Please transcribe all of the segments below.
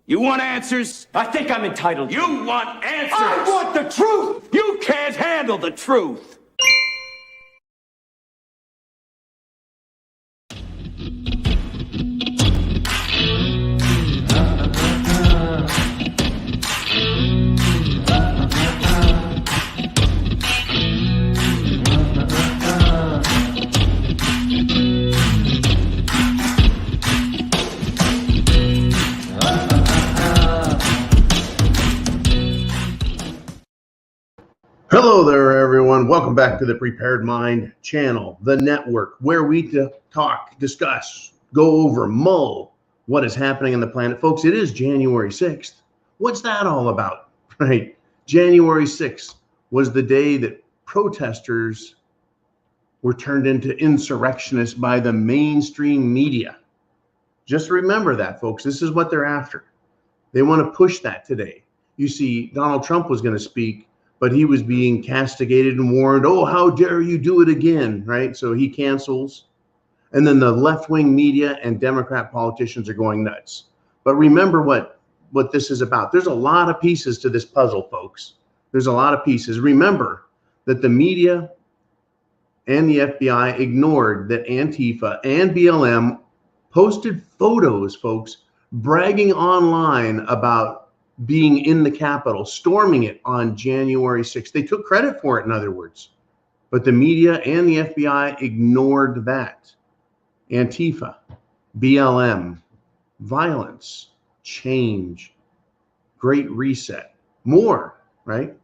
You want answers? I think I'm entitled. You want answers? I want the truth! You can't handle the truth. Hello there, everyone. Welcome back to the Prepared Mind channel, the network where we talk, discuss, go over, mull what is happening on the planet. Folks, it is January 6th. What's that all about, right? January 6th was the day that protesters were turned into insurrectionists by the mainstream media. Just remember that, folks. This is what they're after. They want to push that today. You see, Donald Trump was going to speak, but he was being castigated and warned, oh, how dare you do it again, right? So he cancels. And then the left-wing media and Democrat politicians are going nuts. But remember what this is about. There's a lot of pieces to this puzzle, folks. There's a lot of pieces. Remember that the media and the FBI ignored that Antifa and BLM posted photos, folks, bragging online about being in the Capitol, storming it on January 6th. They took credit for it, in other words. But the media and the FBI ignored that. Antifa, BLM, violence, change, great reset, more, right?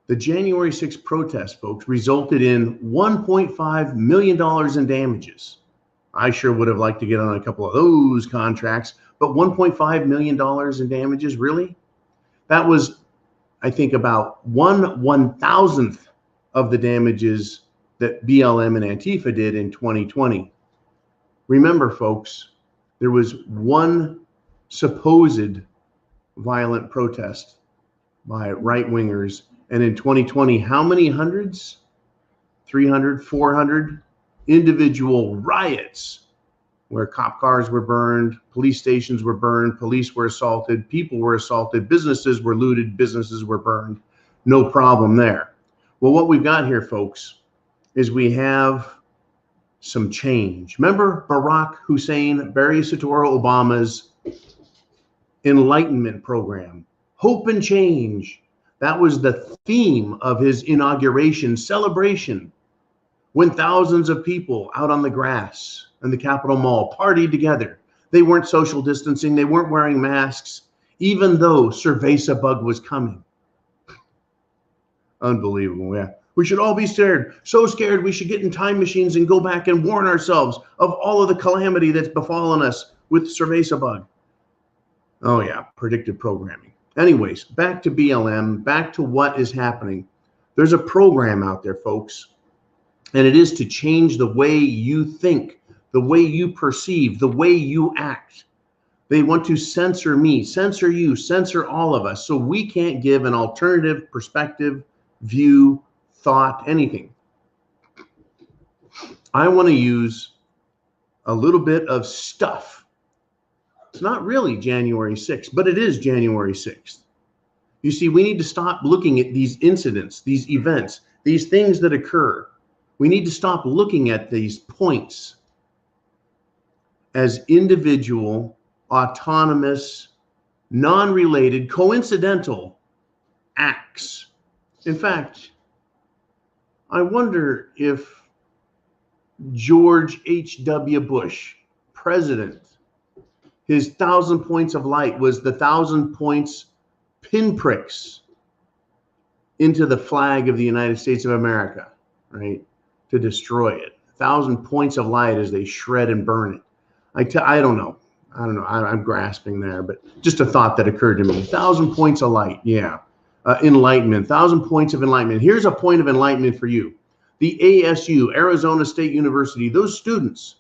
The January 6th protest, folks, resulted in $1.5 million in damages. I sure would have liked to get on a couple of those contracts. But $1.5 million in damages, really? That was, I think, about 1/1000th of the damages that BLM and Antifa did in 2020. Remember, folks, there was one supposed violent protest by right-wingers. And in 2020, how many hundreds? 300, 400 individual riots where cop cars were burned, police stations were burned, police were assaulted, people were assaulted, businesses were looted, businesses were burned. No problem there. Well, what we've got here, folks, is we have some change. Remember Barack Hussein, Barry Soetoro Obama's Enlightenment program, hope and change. That was the theme of his inauguration celebration, when thousands of people out on the grass in the Capitol Mall partied together. They weren't social distancing. They weren't wearing masks, even though cerveza bug was coming. Unbelievable, yeah. We should all be scared. So scared we should get in time machines and go back and warn ourselves of all of the calamity that's befallen us with cerveza bug. Oh yeah, predictive programming. Anyways, back to BLM, back to what is happening. There's a program out there, folks, and it is to change the way you think, the way you perceive, the way you act. They want to censor me, censor you, censor all of us, so we can't give an alternative perspective, view, thought, anything. I want to use a little bit of stuff. It's not really January 6th, but it is January 6th. You see, we need to stop looking at these incidents, these events, these things that occur. We need to stop looking at these points as individual, autonomous, non-related, coincidental acts. In fact, I wonder if George H.W. Bush, president, his 1,000 points of light was the 1,000 points pinpricks into the flag of the United States of America, right? To destroy it. 1,000 points of light as they shred and burn it. I don't know. I'm grasping there, but just a thought that occurred to me. 1,000 points of light. Yeah. Enlightenment. 1,000 points of enlightenment. Here's a point of enlightenment for you. The ASU, Arizona State University, those students,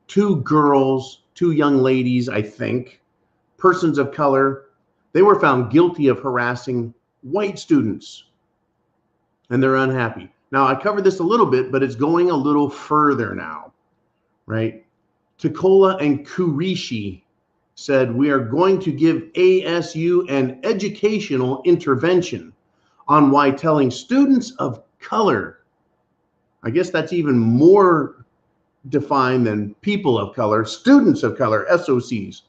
2 girls, 2 young ladies, I think, persons of color, they were found guilty of harassing white students, and they're unhappy. Now, I covered this a little bit, but it's going a little further now, right? Tukola and Kurishi said, we are going to give ASU an educational intervention on why telling students of color, I guess that's even more defined than people of color, students of color, SOCs.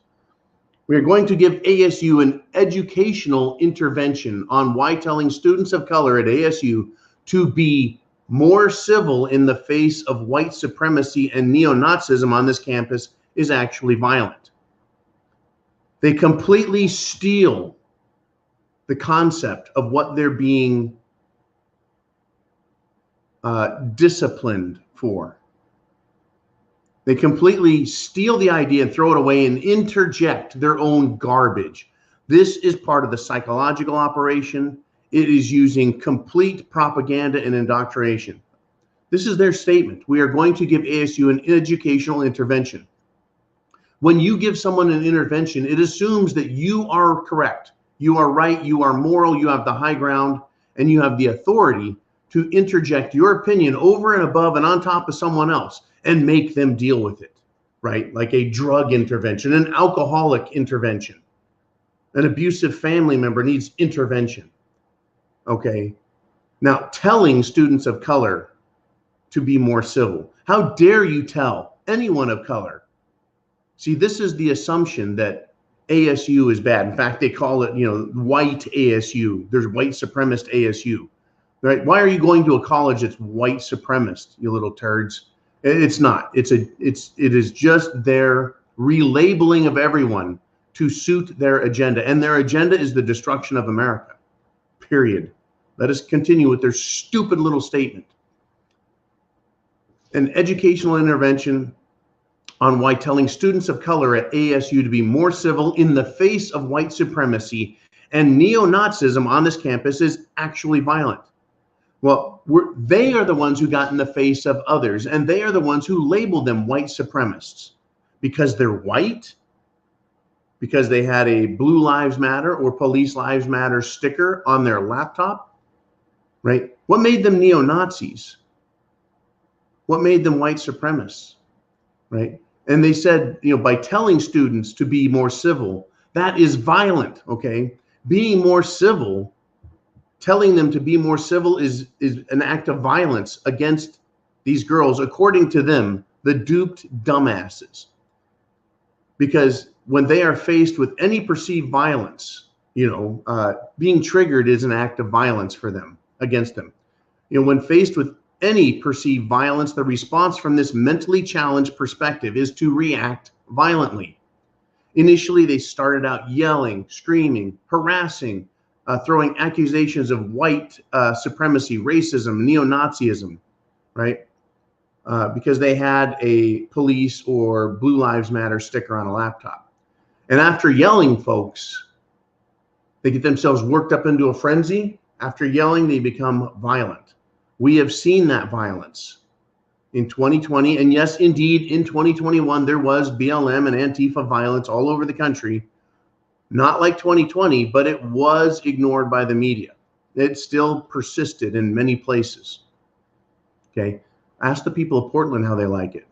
We are going to give ASU an educational intervention on why telling students of color at ASU to be more civil in the face of white supremacy and neo-Nazism on this campus is actually violent. They completely steal the concept of what they're being disciplined for. They completely steal the idea and throw it away and interject their own garbage. This is part of the psychological operation. It is using complete propaganda and indoctrination. This is their statement. We are going to give ASU an educational intervention. When you give someone an intervention, it assumes that you are correct, you are right, you are moral, you have the high ground, and you have the authority to interject your opinion over and above and on top of someone else and make them deal with it, right? Like a drug intervention, an alcoholic intervention, an abusive family member needs intervention, okay? Now, telling students of color to be more civil. How dare you tell anyone of color? See, this is the assumption that ASU is bad. In fact, they call it, white ASU. There's white supremacist ASU, right? Why are you going to a college that's white supremacist, you little turds? It's not. It is just their relabeling of everyone to suit their agenda, and their agenda is the destruction of America. Period. Let us continue with their stupid little statement. An educational intervention on why telling students of color at ASU to be more civil in the face of white supremacy and neo-Nazism on this campus is actually violent. Well, they are the ones who got in the face of others, and they are the ones who labeled them white supremacists because they're white, because they had a Blue Lives Matter or Police Lives Matter sticker on their laptop, right? What made them neo-Nazis? What made them white supremacists, right? And they said, by telling students to be more civil, that is violent, okay? Being more civil, telling them to be more civil is an act of violence against these girls, according to them, the duped dumbasses. Because when they are faced with any perceived violence, being triggered is an act of violence for them, against them. When faced with any perceived violence, the response from this mentally challenged perspective is to react violently. Initially, they started out yelling, screaming, harassing, throwing accusations of white supremacy, racism, neo-Nazism, right? Because they had a police or Blue Lives Matter sticker on a laptop. And after yelling, folks, they get themselves worked up into a frenzy. After yelling, they become violent. We have seen that violence in 2020. And yes, indeed, in 2021, there was BLM and Antifa violence all over the country. Not like 2020, but it was ignored by the media. It still persisted in many places. Okay. Ask the people of Portland how they like it.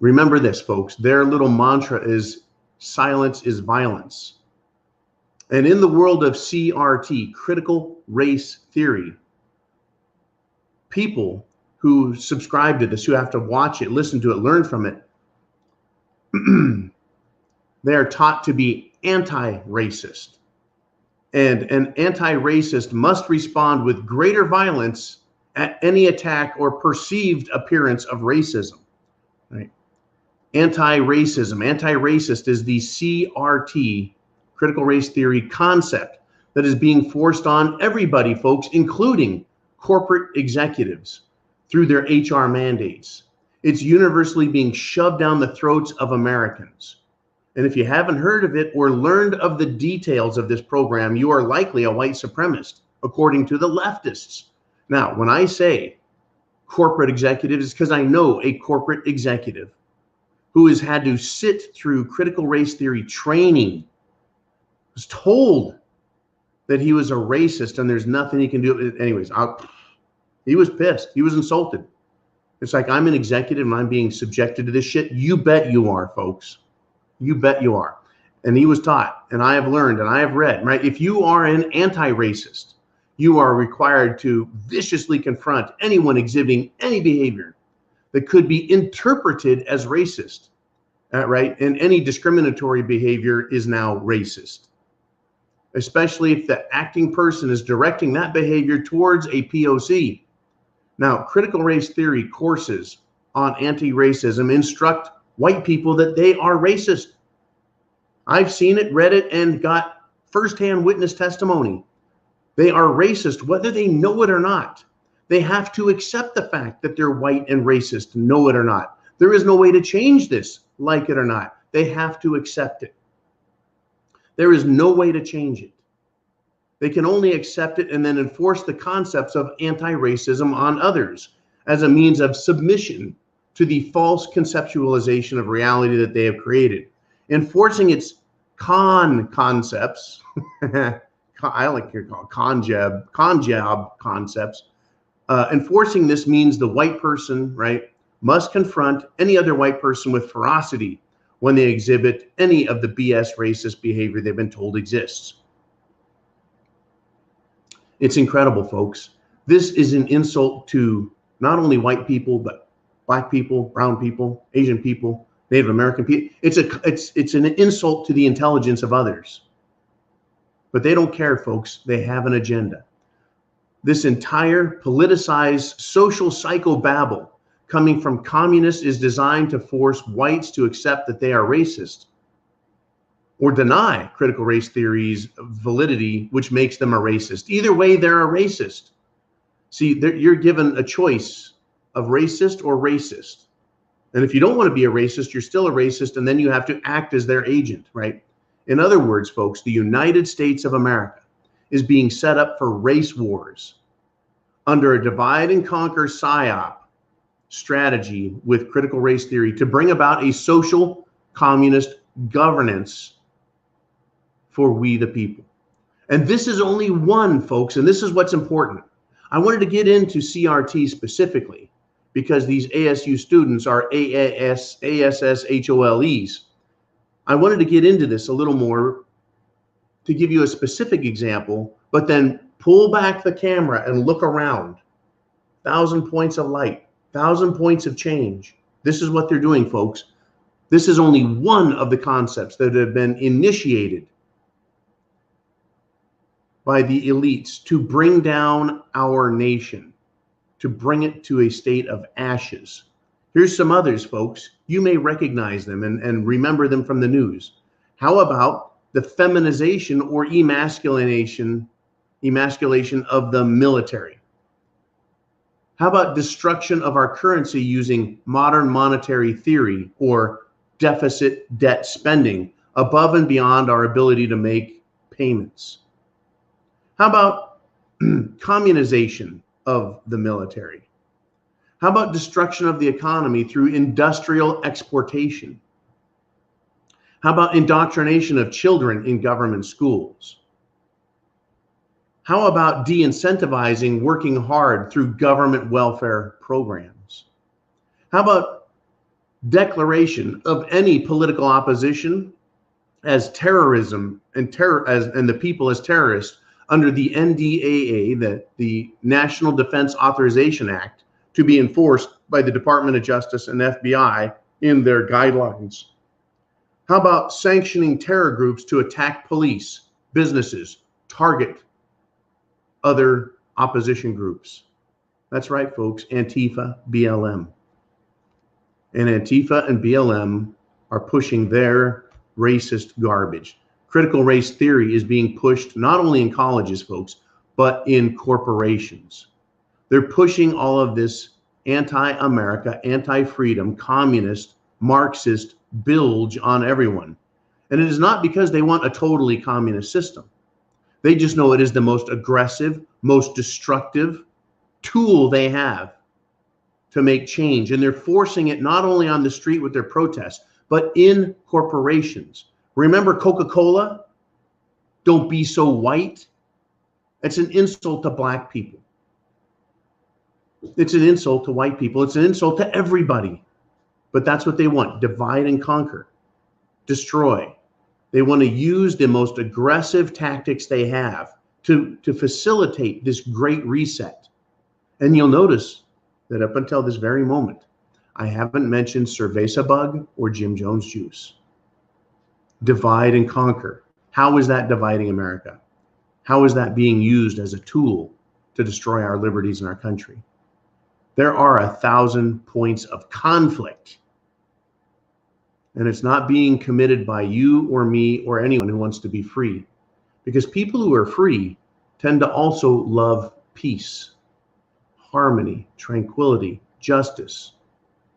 Remember this, folks. Their little mantra is silence is violence. And in the world of CRT, critical race theory, people who subscribe to this, who have to watch it, listen to it, learn from it, they are taught to be anti-racist. And an anti-racist must respond with greater violence at any attack or perceived appearance of racism. Right? Anti-racist is the CRT, critical race theory concept that is being forced on everybody, folks, including corporate executives through their HR mandates. It's universally being shoved down the throats of Americans. And if you haven't heard of it or learned of the details of this program, you are likely a white supremacist, according to the leftists. Now, when I say corporate executives, it's because I know a corporate executive who has had to sit through critical race theory training, was told that he was a racist and there's nothing he can do. Anyways, he was pissed. He was insulted. It's like I'm an executive and I'm being subjected to this shit. You bet you are, folks. You bet you are. And he was taught, and I have learned, and I have read, right? If you are an anti-racist, you are required to viciously confront anyone exhibiting any behavior that could be interpreted as racist, right? And any discriminatory behavior is now racist, especially if the acting person is directing that behavior towards a POC. Now, critical race theory courses on anti-racism instruct white people that they are racist. I've seen it, read it, and got firsthand witness testimony. They are racist, whether they know it or not. They have to accept the fact that they're white and racist, know it or not. There is no way to change this, like it or not. They have to accept it. There is no way to change it. They can only accept it and then enforce the concepts of anti-racism on others as a means of submission to the false conceptualization of reality that they have created. Enforcing its concepts, I like to call conjab concepts. Enforcing this means the white person, right, must confront any other white person with ferocity when they exhibit any of the BS racist behavior they've been told exists. It's incredible, folks. This is an insult to not only white people, but black people, brown people, Asian people, Native American people. It's an insult to the intelligence of others. But they don't care, folks. They have an agenda. This entire politicized social psychobabble coming from communists is designed to force whites to accept that they are racist or deny critical race theory's validity, which makes them a racist. Either way, they're a racist. See, you're given a choice of racist or racist. And if you don't want to be a racist, you're still a racist, and then you have to act as their agent, right? In other words, folks, the United States of America is being set up for race wars under a divide and conquer PSYOP strategy with critical race theory to bring about a social communist governance for we the people. And this is only one, folks, and this is what's important. I wanted to get into CRT specifically because these ASU students are ASSHOLEs. I wanted to get into this a little more to give you a specific example, but then pull back the camera and look around. 1,000 points of light, 1,000 points of change. This is what they're doing, folks. This is only one of the concepts that have been initiated by the elites to bring down our nation, to bring it to a state of ashes. Here's some others, folks. You may recognize them and remember them from the news. How about the feminization or emasculation of the military? How about destruction of our currency using modern monetary theory or deficit debt spending above and beyond our ability to make payments? How about communization of the military? How about destruction of the economy through industrial exportation? How about indoctrination of children in government schools? How about de-incentivizing working hard through government welfare programs? How about declaration of any political opposition as terrorism and the people as terrorists under the NDAA, the National Defense Authorization Act, to be enforced by the Department of Justice and FBI in their guidelines? How about sanctioning terror groups to attack police, businesses, target other opposition groups? That's right, folks, Antifa, BLM. And Antifa and BLM are pushing their racist garbage. Critical race theory is being pushed not only in colleges, folks, but in corporations. They're pushing all of this anti-America, anti-freedom, communist, Marxist bilge on everyone. And it is not because they want a totally communist system. They just know it is the most aggressive, most destructive tool they have to make change. And they're forcing it not only on the street with their protests, but in corporations. Remember Coca-Cola? Don't be so white. It's an insult to black people. It's an insult to white people. It's an insult to everybody. But that's what they want. Divide and conquer. Destroy. They want to use the most aggressive tactics they have to facilitate this great reset. And you'll notice that up until this very moment, I haven't mentioned cerveza bug or Jim Jones juice. Divide and conquer. How is that dividing America? How is that being used as a tool to destroy our liberties in our country? There are 1,000 points of conflict, and it's not being committed by you or me or anyone who wants to be free, because people who are free tend to also love peace, harmony, tranquility, justice,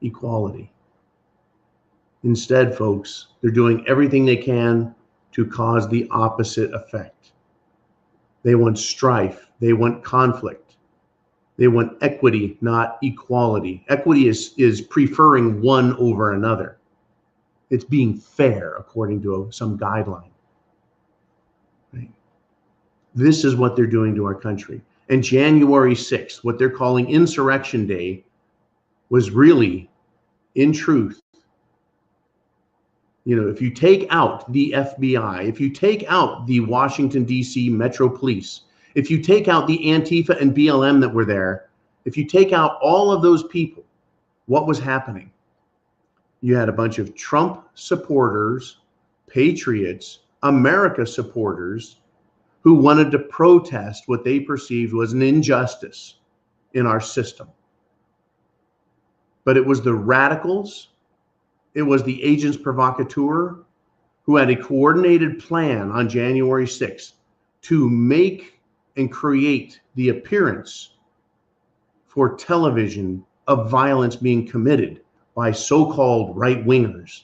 equality. Instead, folks, they're doing everything they can to cause the opposite effect. They want strife. They want conflict. They want equity, not equality. Equity is preferring one over another. It's being fair according to some guideline. Right? This is what they're doing to our country. And January 6th, what they're calling Insurrection Day, was really, in truth, if you take out the FBI, if you take out the Washington, D.C. Metro Police, if you take out the Antifa and BLM that were there, if you take out all of those people, what was happening? You had a bunch of Trump supporters, patriots, America supporters who wanted to protest what they perceived was an injustice in our system. But it was the radicals, it was the agents provocateur who had a coordinated plan on January 6th to make and create the appearance for television of violence being committed by so-called right-wingers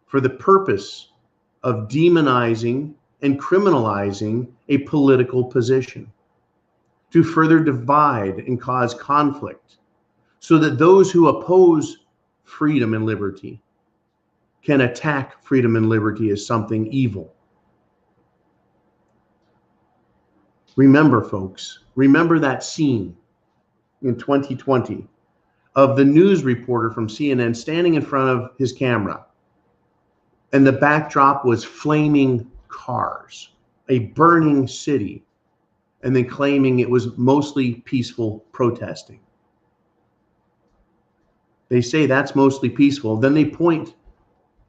for the purpose of demonizing and criminalizing a political position, to further divide and cause conflict, so that those who oppose freedom and liberty can attack freedom and liberty as something evil. Remember, folks, remember that scene in 2020 of the news reporter from CNN standing in front of his camera, and the backdrop was flaming cars, a burning city, and then claiming it was mostly peaceful protesting. They say that's mostly peaceful. Then they point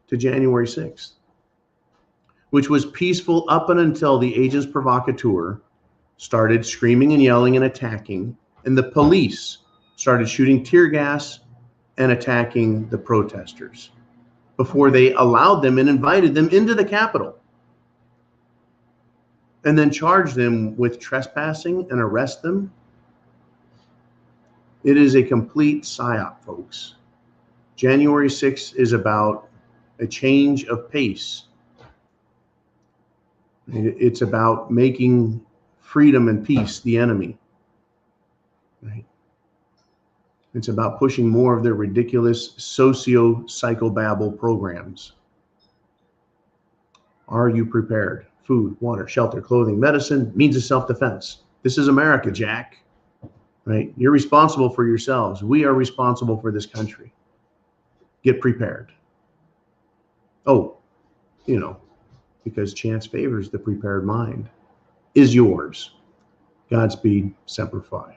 to January 6th, which was peaceful up and until the agents provocateur started screaming and yelling and attacking, and the police started shooting tear gas and attacking the protesters before they allowed them and invited them into the Capitol and then charged them with trespassing and arrest them. It is a complete psyop, folks. January 6th is about a change of pace. It's about making freedom and peace the enemy. Right? It's about pushing more of their ridiculous socio-psychobabble programs. Are you prepared? Food, water, shelter, clothing, medicine, means of self-defense. This is America, Jack. Right? You're responsible for yourselves. We are responsible for this country. Get prepared. Oh, because chance favors the prepared mind, is yours. Godspeed, Semper Fi.